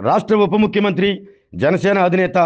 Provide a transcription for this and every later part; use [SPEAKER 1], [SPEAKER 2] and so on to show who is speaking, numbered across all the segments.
[SPEAKER 1] రాష్ట్ర ఉప ముఖ్యమంత్రి జనసేన అధినేత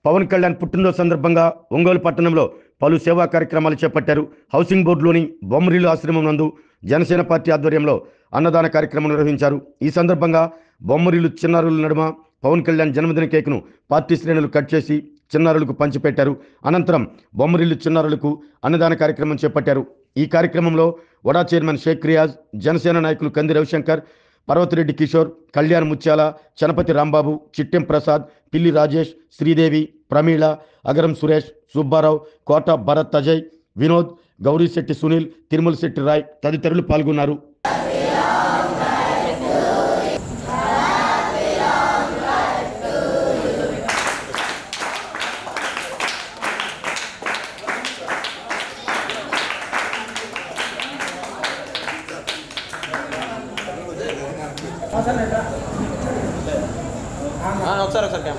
[SPEAKER 1] పవన్ కళ్యాణ్ పుట్టినరోజు సందర్భంగా ఒంగోలు పట్టణంలో పలు సేవా కార్యక్రమాలు చేపట్టారు. హౌసింగ్ బోర్డులోని బొమ్మరిల్లు ఆశ్రమం నందు జనసేన పార్టీ ఆధ్వర్యంలో అన్నదాన కార్యక్రమం నిర్వహించారు. ఈ సందర్భంగా బొమ్మరిల్లు చిన్నారుల నడుమ పవన్ కళ్యాణ్ జన్మదిన కేకును పార్టీ శ్రేణులు కట్ చేసి చిన్నారులకు పంచిపెట్టారు. అనంతరం బొమ్మరిల్లు చిన్నారులకు అన్నదాన కార్యక్రమం చేపట్టారు. ఈ కార్యక్రమంలో వడా చైర్మన్ షేక్ రియాజ్, జనసేన నాయకులు కంది రవిశంకర్, పర్వతిరెడ్డి కిషోర్, కళ్యాణ్ ముత్యాల, చనపతి రాంబాబు, చిట్టెం ప్రసాద్, పిల్లి రాజేష్, శ్రీదేవి, ప్రమీళ, అగరం సురేష్, సుబ్బారావు, కోట భరత్ అజయ్, వినోద్, గౌరీశెట్టి సునీల్, తిరుమల శెట్టి రాయ్ తదితరులు పాల్గొన్నారు.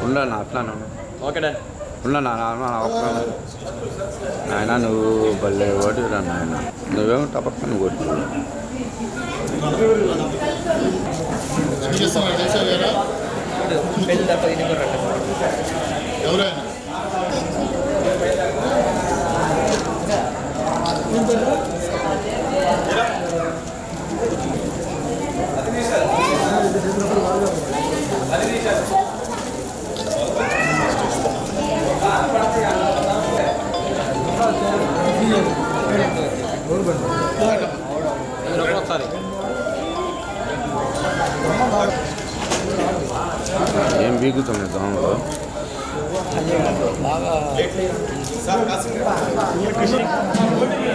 [SPEAKER 2] ఉండన్నా అట్లా ఓకే ఉండన్నా ఆయన నువ్వు భలే ఓడిరా నాయన, నువ్వేమో టపక్కని ఓడి ఏం బీగుతుంది దోమలో.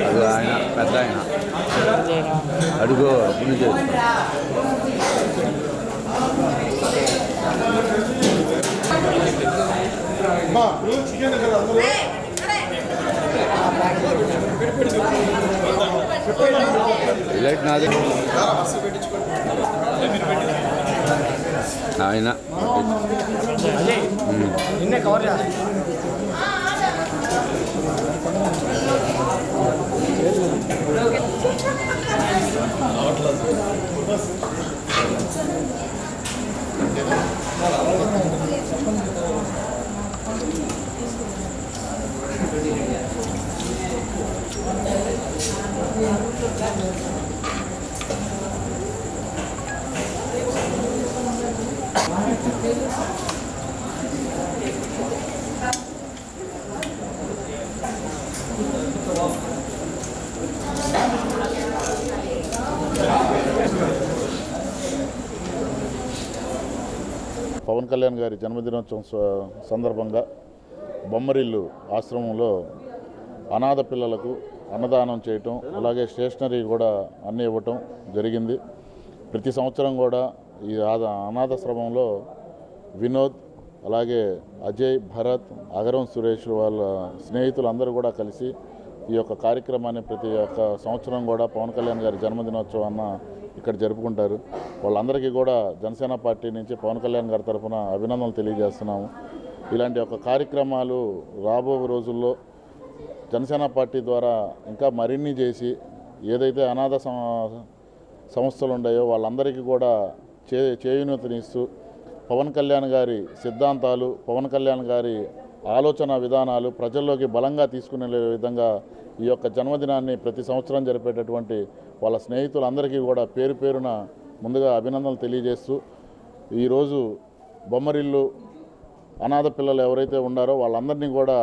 [SPEAKER 2] అది ఆయన పెద్ద ఆయన అడుగు పుణ్య చేస్తాడు. లైట్ నాది ఆయన నిన్నే కవర్
[SPEAKER 3] పవన్ కళ్యాణ్ గారి జన్మదినోత్సవం సందర్భంగా బొమ్మరిల్లు ఆశ్రమంలో అనాథ పిల్లలకు అన్నదానం చేయటం, అలాగే స్టేషనరీ కూడా అన్నీ ఇవ్వటం జరిగింది. ప్రతి సంవత్సరం కూడా ఈ అనాథాశ్రమంలో వినోద్, అలాగే అజయ్, భరత్, అగరం సురేష్ వాళ్ళ స్నేహితులు అందరూ కూడా కలిసి ఈ యొక్క కార్యక్రమాన్ని ప్రతి ఒక్క సంవత్సరం కూడా పవన్ కళ్యాణ్ గారి జన్మదినోత్సవాన్ని ఇక్కడ జరుపుకుంటారు. వాళ్ళందరికీ కూడా జనసేన పార్టీ నుంచి పవన్ కళ్యాణ్ గారి తరఫున అభినందనలు తెలియజేస్తున్నాము. ఇలాంటి ఒక కార్యక్రమాలు రాబో రోజుల్లో జనసేన పార్టీ ద్వారా ఇంకా మరిన్ని చేసి ఏదైతే అనాథ సంస్థలు ఉన్నాయో వాళ్ళందరికీ కూడా చేయూతనిస్తూ పవన్ కళ్యాణ్ గారి సిద్ధాంతాలు, పవన్ కళ్యాణ్ గారి ఆలోచన విధానాలు ప్రజల్లోకి బలంగా తీసుకునే విధంగా ఈ యొక్క జన్మదినాన్ని ప్రతి సంవత్సరం జరిపేటటువంటి వాళ్ళ స్నేహితులందరికీ కూడా పేరు పేరున ముందుగా అభినందనలు తెలియజేస్తూ ఈరోజు బొమ్మరిల్లు అనాథ పిల్లలు ఎవరైతే ఉన్నారో వాళ్ళందరినీ కూడా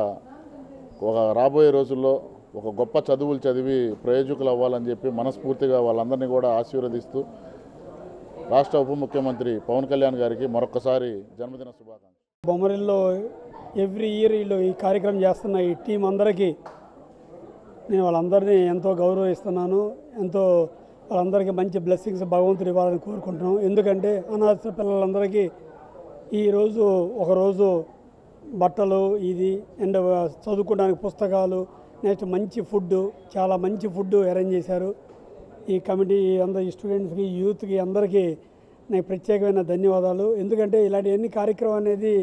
[SPEAKER 3] ఒక రాబోయే రోజుల్లో ఒక గొప్ప చదువులు చదివి ప్రయోజకులు అవ్వాలని చెప్పి మనస్ఫూర్తిగా వాళ్ళందరినీ కూడా ఆశీర్వదిస్తూ రాష్ట్ర ఉప ముఖ్యమంత్రి పవన్ కళ్యాణ్ గారికి మరొకసారి జన్మదిన శుభాకాంక్షలు.
[SPEAKER 4] బొమ్మరిల్లో ఎవ్రీ ఇయర్ వీళ్ళు ఈ కార్యక్రమం చేస్తున్న ఈ టీం అందరికీ నేను వాళ్ళందరినీ ఎంతో గౌరవిస్తున్నాను. ఎంతో వాళ్ళందరికీ మంచి బ్లెస్సింగ్స్ భగవంతుడు ఇవ్వాలని కోరుకుంటున్నాం. ఎందుకంటే అనాథ పిల్లలందరికీ ఈరోజు ఒకరోజు బట్టలు ఇది అండ్ చదువుకోవడానికి పుస్తకాలు, నెక్స్ట్ మంచి ఫుడ్, చాలా మంచి ఫుడ్ అరేంజ్ చేశారు. ఈ కమిటీ అందరి స్టూడెంట్స్కి, యూత్కి అందరికీ నాకు ప్రత్యేకమైన ధన్యవాదాలు. ఎందుకంటే ఇలాంటి ఎన్ని కార్యక్రమం అనేది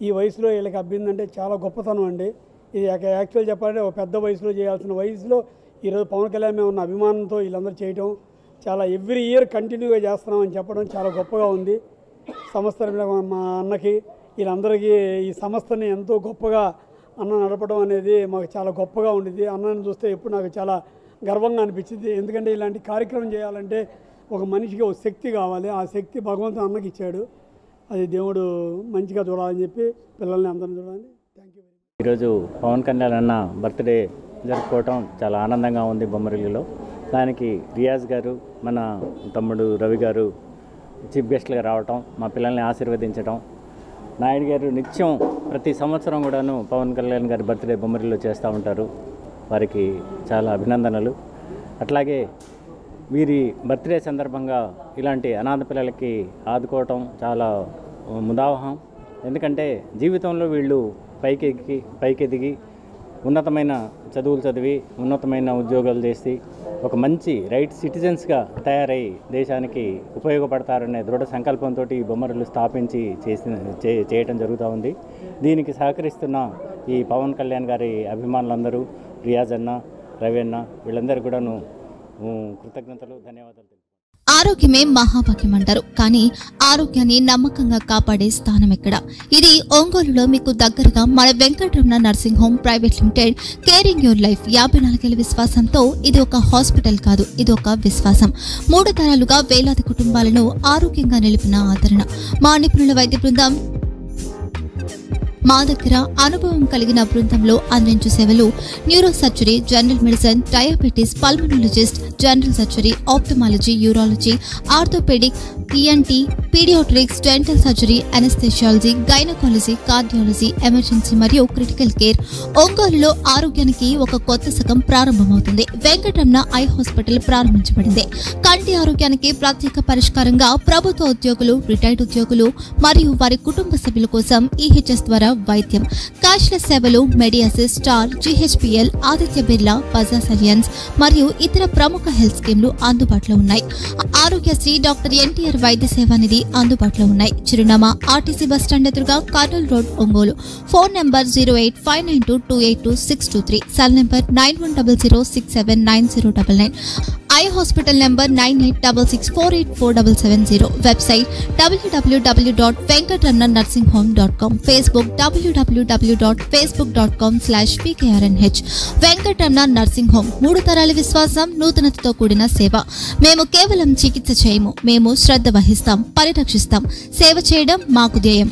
[SPEAKER 4] ఈ వయసులో వీళ్ళకి అబ్బిందంటే చాలా గొప్పతనం అండి. ఇది యాక్చువల్ చెప్పాలంటే ఒక పెద్ద వయసులో చేయాల్సిన వయసులో ఈరోజు పవన్ కళ్యాణ్ మీద ఉన్న అభిమానంతో వీళ్ళందరూ చేయటం చాలా ఎవ్రీ ఇయర్ కంటిన్యూగా చేస్తున్నామని చెప్పడం చాలా గొప్పగా ఉంది. సంస్థ మా అన్నకి వీళ్ళందరికీ ఈ సంస్థని ఎంతో గొప్పగా అన్న నడపడం అనేది మాకు చాలా గొప్పగా ఉండేది. అన్నని చూస్తే ఎప్పుడు నాకు చాలా గర్వంగా అనిపించింది. ఎందుకంటే ఇలాంటి కార్యక్రమం చేయాలంటే ఒక మనిషికి ఒక శక్తి కావాలి. ఆ శక్తి భగవంతుడు అన్నకి ఇచ్చాడు. అది దేవుడు మంచిగా చూడాలని చెప్పి పిల్లల్ని అందరిని చూడాలని. Thank you.
[SPEAKER 5] ఈరోజు పవన్ కళ్యాణ్ అన్న బర్త్డే జరుపుకోవటం చాలా ఆనందంగా ఉంది బొమ్మరిల్లులో. దానికి రియాజ్ గారు, మన తమ్ముడు రవి గారు చీఫ్ గెస్ట్లుగా రావటం, మా పిల్లల్ని ఆశీర్వదించడం, నాయుడు గారు నిత్యం ప్రతి సంవత్సరం కూడాను పవన్ కళ్యాణ్ గారి బర్త్డే బొమ్మరిల్లు చేస్తూ ఉంటారు. వారికి చాలా అభినందనలు. అట్లాగే వీరి బర్త్డే సందర్భంగా ఇలాంటి అనాథ పిల్లలకి ఆదుకోవటం చాలా ముదావహం. ఎందుకంటే జీవితంలో వీళ్ళు పైకెదిగి ఉన్నతమైన చదువులు చదివి ఉన్నతమైన ఉద్యోగాలు చేసి ఒక మంచి రైట్ సిటిజన్స్గా తయారై దేశానికి ఉపయోగపడతారనే దృఢ సంకల్పంతో ఈ బొమ్మరిల్లు స్థాపించి చేయటం జరుగుతూ ఉంది. దీనికి సహకరిస్తున్న ఈ పవన్ కళ్యాణ్ గారి అభిమానులందరూ, రియాజ్ అన్న, రవి అన్న, వీళ్ళందరూ కూడాను కృతజ్ఞతలు, ధన్యవాదాలు.
[SPEAKER 6] ఆరోగ్యమే మహాభాగ్యం అంటారు. కానీ ఆరోగ్యాన్ని నమ్మకంగా కాపాడే స్థానం ఎక్కడ? ఇది ఒంగోలులో మీకు దగ్గరగా మన Venkataramana nursing home private limited. Caring your life 54 ఏళ్ల విశ్వాసంతో ఇది ఒక హాస్పిటల్ కాదు, ఇది ఒక విశ్వాసం. 3 తరాలుగా వేలాది కుటుంబాలను ఆరోగ్యంగా నిలిపిన ఆదరణ. మా నిపుణుల వైద్య బృందం మా దగ్గర అనుభవం కలిగిన బృందంలో అందించే సేవలు neuro surgery, general medicine, diabetes, pulmonologist, general surgery, ophthalmology, urology, orthopaedic, ENT, paediatrics, dental surgery, anaesthesiology, gynaecology, cardiology, emergency మరియు క్రిటికల్ కేర్. ఒంగోలులో ఆరోగ్యానికి ఒక కొత్త శకం ప్రారంభమవుతుంది. వెంకటరమణ ఐ హాస్పిటల్ ప్రారంభించబడింది. కంటి ఆరోగ్యానికి ప్రత్యేక పరిష్కారంగా ప్రభుత్వ ఉద్యోగులు, రిటైర్డ్ ఉద్యోగులు మరియు వారి కుటుంబ సభ్యుల కోసం ఈహెచ్ఎస్ ద్వారా వైద్యం, క్యాష్లెస్ సేవలు, మెడియాసిస్, స్టార్, జీహెచ్పీఎల్, ఆదిత్య బిర్లా, బజాజ్ అలియన్స్ మరియు ఇతర ప్రముఖ హెల్త్ స్కీమ్లు అందుబాటులో ఉన్నాయి. ఆరోగ్యశ్రీ, డాక్టర్ ఎన్టీఆర్ వైద్య సేవానిధి అందుబాటులో ఉన్నాయి. చిరునామా ఆర్టీసీ బస్టాండ్ ఎదురుగా, Kurnool road, Ongole. Phone number 08592282623, cell number 9100679099, eye hospital number 9866484770, website www.venkatramanarsinghome.com, Facebook www.facebook.com/pkrnh. Venkataramana nursing home, 3 తరాల విశ్వాసం, నూతనతతో కూడిన సేవ. మేము కేవలం చికిత్స చేయము, మేము శ్రద్ధ వహిస్తాం, పరిరక్షిస్తాం. సేవ చేయడం మాకు ధ్యేయం.